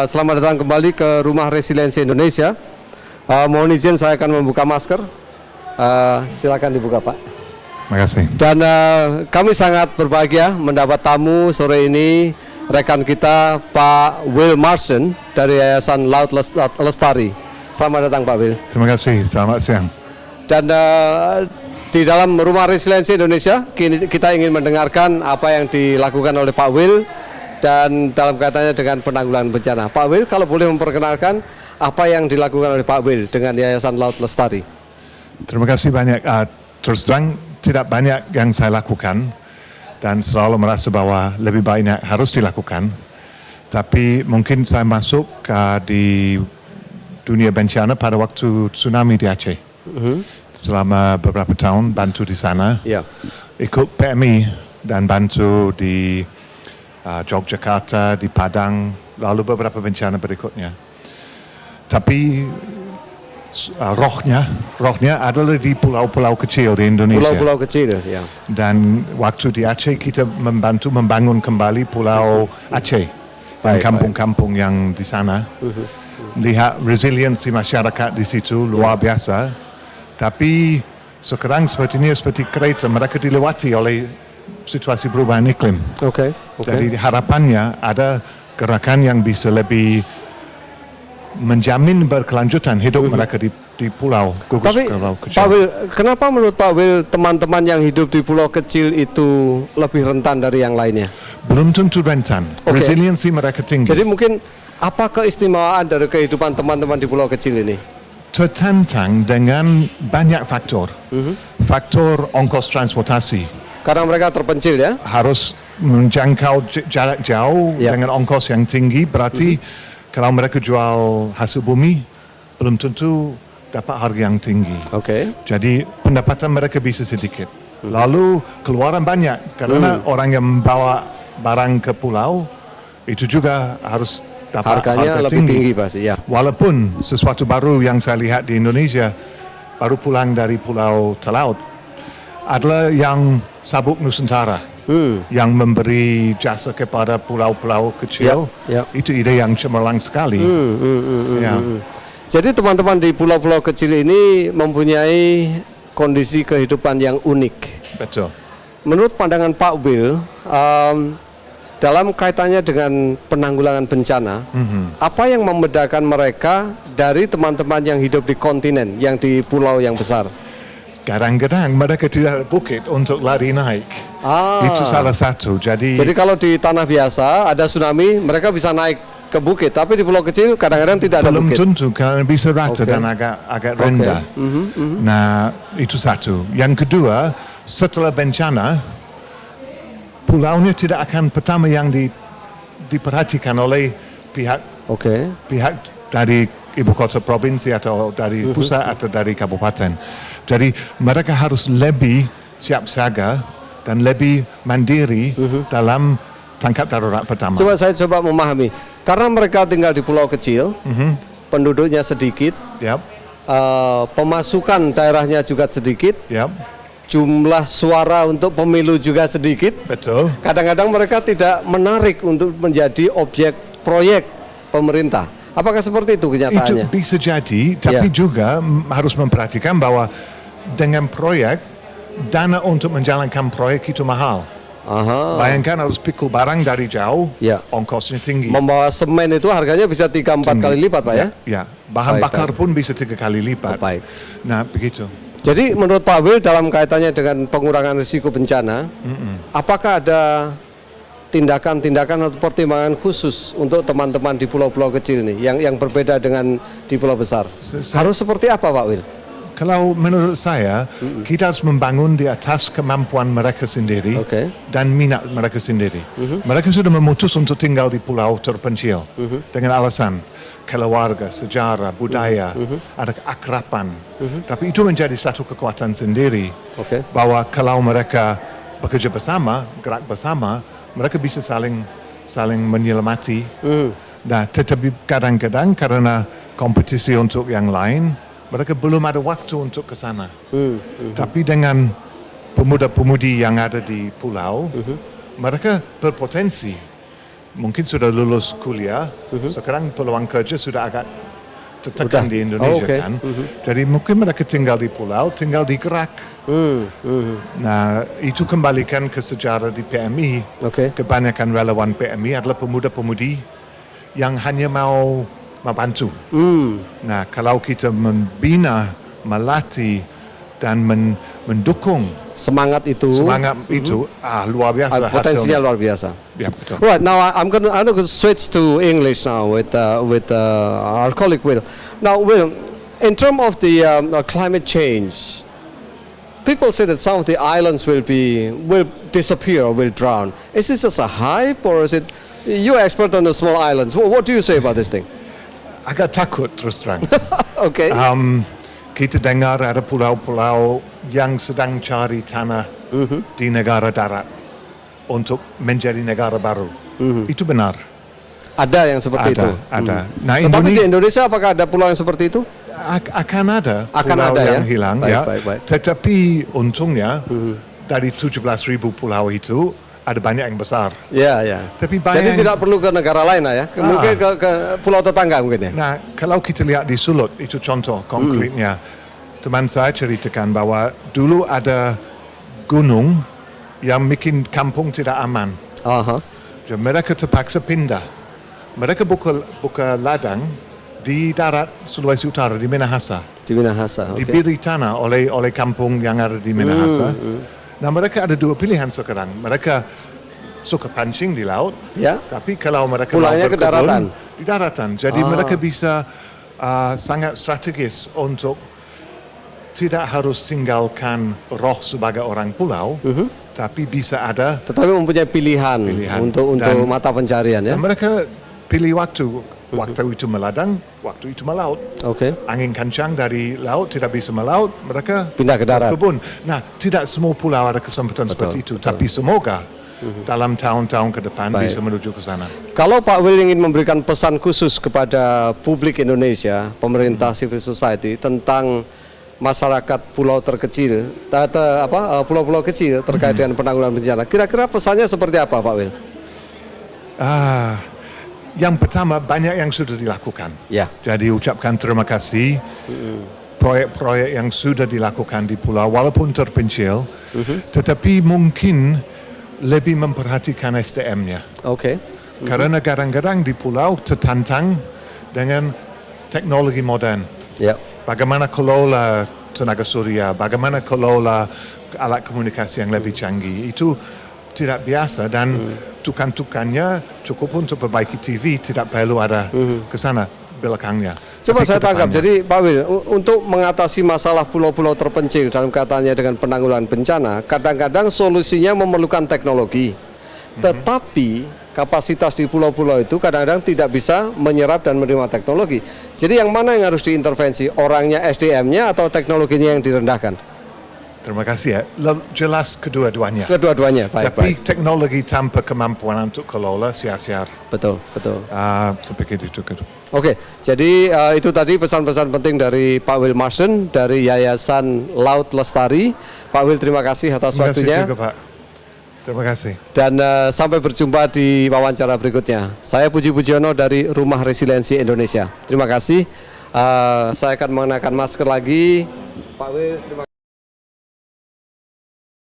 Selamat datang kembali ke Rumah Resiliensi Indonesia. Mohon izin saya akan membuka masker. Silakan dibuka, Pak. Terima kasih. Dan kami sangat berbahagia mendapat tamu sore ini, rekan kita Pak Will Marsden dari Yayasan Laut Lestari. Selamat datang, Pak Will. Terima kasih. Selamat siang. Dan di dalam Rumah Resiliensi Indonesia, kita ingin mendengarkan apa yang dilakukan oleh Pak Will dan dalam kaitannya dengan penanggulangan bencana. Pak Will, kalau boleh memperkenalkan apa yang dilakukan oleh Pak Will dengan Yayasan Laut Lestari. Terima kasih banyak. Terus terang tidak banyak yang saya lakukan dan selalu merasa bahwa lebih banyak harus dilakukan. Tapi mungkin saya masuk di dunia bencana pada waktu tsunami di Aceh. Selama beberapa tahun bantu di sana. Ikut PMI dan bantu di Yogyakarta, di Padang, lalu beberapa bencana berikutnya. Tapi rohnya adalah di pulau-pulau kecil di Indonesia. Pulau-pulau kecil, ya. Dan waktu di Aceh kita membantu membangun kembali Pulau Aceh dan kampung-kampung yang di sana. Lihat resiliensi masyarakat di situ luar biasa. Tapi sekarang sepertinya seperti kereta, mereka dilewati oleh situasi perubahan iklim. Jadi harapannya ada gerakan yang bisa lebih menjamin berkelanjutan hidup mereka di pulau gugus. Tapi Pak Will, kenapa menurut Pak Will teman-teman yang hidup di pulau kecil itu lebih rentan dari yang lainnya? Belum tentu rentan. Resiliensi mereka tinggi. Jadi mungkin apa keistimewaan dari kehidupan teman-teman di pulau kecil ini? Tertantang dengan banyak faktor. Faktor ongkos transportasi. Karena mereka terpencil, ya? Harus menjangkau jarak jauh dengan ongkos yang tinggi, berarti kalau mereka jual hasil bumi, belum tentu dapat harga yang tinggi. Jadi pendapatan mereka bisa sedikit. Lalu keluaran banyak, karena orang yang membawa barang ke pulau, itu juga harus dapat harganya harga lebih tinggi pasti, ya. Walaupun sesuatu baru yang saya lihat di Indonesia, baru pulang dari Pulau Talaut, adalah yang Sabuk Nusantara, yang memberi jasa kepada pulau-pulau kecil. Itu ide yang cemerlang sekali. Jadi teman-teman di pulau-pulau kecil ini mempunyai kondisi kehidupan yang unik. Betul. Menurut pandangan Pak Will, dalam kaitannya dengan penanggulangan bencana, apa yang membedakan mereka dari teman-teman yang hidup di kontinen, yang di pulau yang besar? Kadang-kadang mereka tidak ada bukit untuk lari naik. Itu salah satu. Jadi kalau di tanah biasa ada tsunami, mereka bisa naik ke bukit, tapi di pulau kecil kadang-kadang tidak ada bukit. Belum tentu, karena bisa rata dan agak rendah. Nah, itu satu. Yang kedua, setelah bencana, pulaunya tidak akan pertama yang diperhatikan oleh pihak dari ibu kota provinsi atau dari pusat atau dari kabupaten. Jadi mereka harus lebih siap siaga dan lebih mandiri dalam tangkap darurat pertama. Saya coba memahami. Karena mereka tinggal di pulau kecil, penduduknya sedikit, pemasukan daerahnya juga sedikit, jumlah suara untuk pemilu juga sedikit. Betul. Kadang-kadang mereka tidak menarik untuk menjadi objek proyek pemerintah. Apakah seperti itu kenyataannya? Itu bisa jadi, tapi juga harus memperhatikan bahwa dengan proyek, dana untuk menjalankan proyek itu mahal. Bayangkan harus pikul barang dari jauh, ongkosnya tinggi. Membawa semen itu harganya bisa 3-4 kali lipat, Pak, ya? Bahan bakar pun bisa 3 kali lipat. Nah, begitu. Jadi menurut Pak Will, dalam kaitannya dengan pengurangan risiko bencana, apakah ada tindakan-tindakan atau pertimbangan khusus untuk teman-teman di pulau-pulau kecil ini yang berbeda dengan di pulau besar? Harus seperti apa, Pak Will? Kalau menurut saya, kita harus membangun di atas kemampuan mereka sendiri dan minat mereka sendiri. Mereka sudah memutus untuk tinggal di pulau terpencil dengan alasan keluarga, sejarah, budaya, ada keakraban. Tapi itu menjadi satu kekuatan sendiri bahwa kalau mereka bekerja bersama, gerak bersama, mereka bisa saling menyelamati. Nah, tetapi kadang-kadang karena kompetisi untuk yang lain, mereka belum ada waktu untuk ke sana. Tapi dengan pemuda-pemudi yang ada di pulau, mereka berpotensi mungkin sudah lulus kuliah, sekarang peluang kerja sudah agak tertekan di Indonesia kan. Jadi mungkin mereka tinggal di pulau, tinggal di Kerak. Nah, itu kembalikan ke sejarah di PMI. Kebanyakan relawan PMI adalah pemuda-pemudi yang hanya mau membantu. Nah, kalau kita membina, melatih, dan mendukung semangat itu, luar biasa. Potensinya luar biasa. Ya, betul. Right, now I'm going to switch to English now with our colleague Will. Now, Will, in terms of the climate change, people say that some of the islands will disappear or will drown. Is this just a hype, or is it? You're expert on the small islands. What do you say about this thing? Agak takut terus terang. Okay. Kita dengar ada pulau-pulau yang sedang cari tanah di negara darat untuk menjadi negara baru. Itu benar. Ada yang seperti itu. Ada. Nah, tetapi di Indonesia apakah ada pulau yang seperti itu? Akan ada pulau yang hilang, baik. Tetapi untungnya dari 17.000 pulau itu ada banyak yang besar. Ya. Tapi jadi tidak perlu ke negara lain lah ya. Mungkin ke pulau tetangga mungkin ya. Nah, kalau kita lihat di Sulut, itu contoh konkretnya. Teman saya ceritakan bahwa dulu ada gunung yang bikin kampung tidak aman. Jadi mereka terpaksa pindah. Mereka buka ladang di darat Sulawesi Utara, di Minahasa. Diberi tanah oleh kampung yang ada di Minahasa. Nah, mereka ada dua pilihan sekarang. Mereka suka pancing di laut, tapi kalau mereka pulangnya ke daratan. Di daratan. Jadi mereka bisa sangat strategis untuk tidak harus tinggalkan roh sebagai orang pulau, tapi bisa ada. Tetapi mempunyai pilihan. untuk mata pencarian ya. Dan mereka pilih waktu itu meladang, waktu itu melaut. Angin kencang dari laut tidak bisa melaut, mereka pindah ke darat. Kebun. Nah, tidak semua pulau ada kesempatan seperti itu, tapi semoga dalam tahun-tahun ke depan bisa menuju ke sana. Kalau Pak Will ingin memberikan pesan khusus kepada publik Indonesia, pemerintah, civil society tentang masyarakat pulau terkecil, pulau-pulau kecil terkait dengan penanggulangan bencana, kira-kira pesannya seperti apa, Pak Will? Yang pertama, banyak yang sudah dilakukan. Jadi ucapkan terima kasih. Proyek-proyek yang sudah dilakukan di pulau, walaupun terpencil, tetapi mungkin lebih memperhatikan SDM-nya. Karena kadang-kadang di pulau tertantang dengan teknologi modern. Bagaimana kelola tenaga surya, bagaimana kelola alat komunikasi yang lebih canggih, itu tidak biasa dan tukang-tukangnya cukup untuk perbaiki TV, tidak perlu ada ke sana belakangnya. Coba saya tangkap, jadi Pak Will, untuk mengatasi masalah pulau-pulau terpencil dalam katanya dengan penanggulangan bencana, kadang-kadang solusinya memerlukan teknologi, tetapi kapasitas di pulau-pulau itu kadang-kadang tidak bisa menyerap dan menerima teknologi. Jadi yang mana yang harus diintervensi? Orangnya, SDM-nya, atau teknologinya yang direndahkan? Terima kasih ya. Jelas kedua-duanya. Kedua-duanya, Tapi teknologi tanpa kemampuan untuk kelola sia-sia. Betul. Saya pikir itu. Jadi itu tadi pesan-pesan penting dari Pak Will Marsden dari Yayasan Laut Lestari. Pak Will, terima kasih atas waktunya. Terima kasih juga, Pak. Terima kasih. Dan sampai berjumpa di wawancara berikutnya. Saya Puji Pujiono dari Rumah Resiliensi Indonesia. Terima kasih. Saya akan mengenakan masker lagi. Pak Will, terima kasih.